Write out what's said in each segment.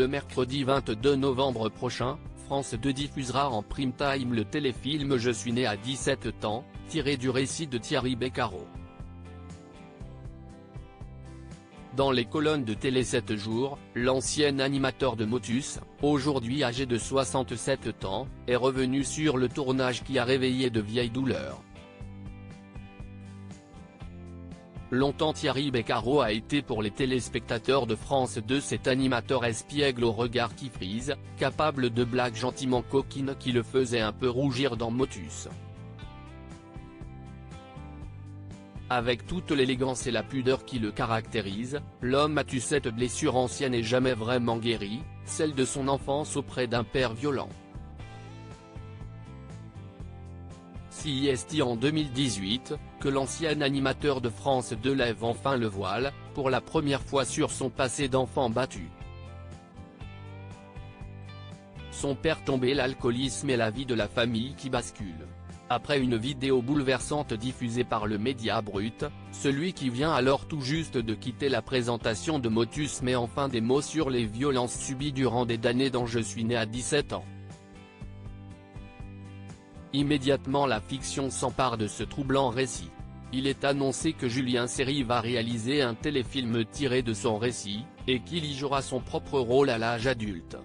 Le mercredi 22 novembre prochain, France 2 diffusera en prime time le téléfilm Je suis né à 17 ans, tiré du récit de Thierry Beccaro. Dans les colonnes de Télé 7 jours, l'ancien animateur de Motus, aujourd'hui âgé de 67 ans, est revenu sur le tournage qui a réveillé de vieilles douleurs. Longtemps Thierry Beccaro a été pour les téléspectateurs de France 2 cet animateur espiègle au regard qui frise, capable de blagues gentiment coquines qui le faisaient un peu rougir dans Motus. Avec toute l'élégance et la pudeur qui le caractérisent, l'homme a eu cette blessure ancienne et jamais vraiment guérie, celle de son enfance auprès d'un père violent. C'est en 2018, que l'ancien animateur de France 2 lève enfin le voile, pour la première fois sur son passé d'enfant battu. Son père tombé, l'alcoolisme et la vie de la famille qui bascule. Après une vidéo bouleversante diffusée par le Média Brut, celui qui vient alors tout juste de quitter la présentation de Motus met enfin des mots sur les violences subies durant des années dans Je suis né à 17 ans. Immédiatement la fiction s'empare de ce troublant récit. Il est annoncé que Julien Seri va réaliser un téléfilm tiré de son récit, et qu'il y jouera son propre rôle à l'âge adulte.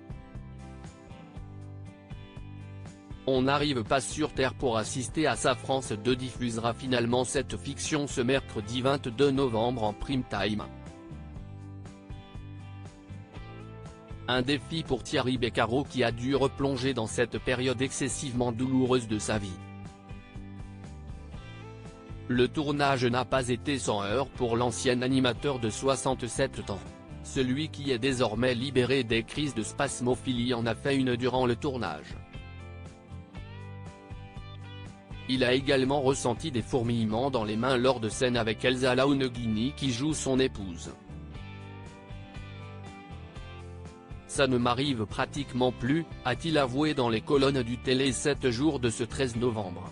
On n'arrive pas sur Terre pour assister à ça. France 2 diffusera finalement cette fiction ce mercredi 22 novembre en prime time. Un défi pour Thierry Beccaro qui a dû replonger dans cette période excessivement douloureuse de sa vie. Le tournage n'a pas été sans heurts pour l'ancien animateur de 67 ans. Celui qui est désormais libéré des crises de spasmophilie en a fait une durant le tournage. Il a également ressenti des fourmillements dans les mains lors de scènes avec Elsa Launegini qui joue son épouse. Ça ne m'arrive pratiquement plus, a-t-il avoué dans les colonnes du Télé 7 jours de ce 13 novembre.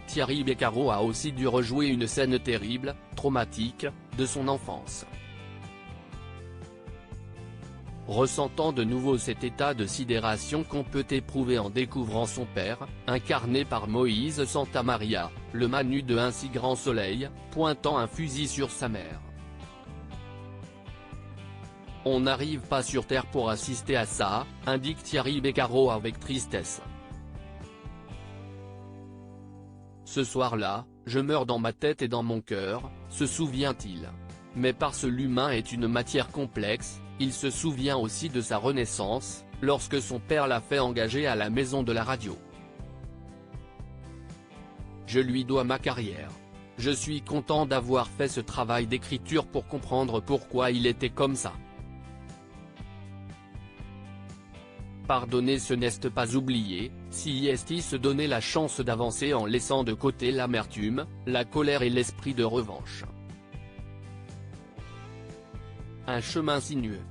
Thierry Beccaro a aussi dû rejouer une scène terrible, traumatique, de son enfance. Ressentant de nouveau cet état de sidération qu'on peut éprouver en découvrant son père, incarné par Moïse Santamaria, le Manu de Un si grand soleil, pointant un fusil sur sa mère. On n'arrive pas sur Terre pour assister à ça, indique Thierry Beccaro avec tristesse. Ce soir-là, je meurs dans ma tête et dans mon cœur, se souvient-il. Mais parce que l'humain est une matière complexe, il se souvient aussi de sa renaissance, lorsque son père l'a fait engager à la maison de la radio. Je lui dois ma carrière. Je suis content d'avoir fait ce travail d'écriture pour comprendre pourquoi il était comme ça. Pardonner, ce n'est pas oublier, si se donnait la chance d'avancer en laissant de côté l'amertume, la colère et l'esprit de revanche. Un chemin sinueux.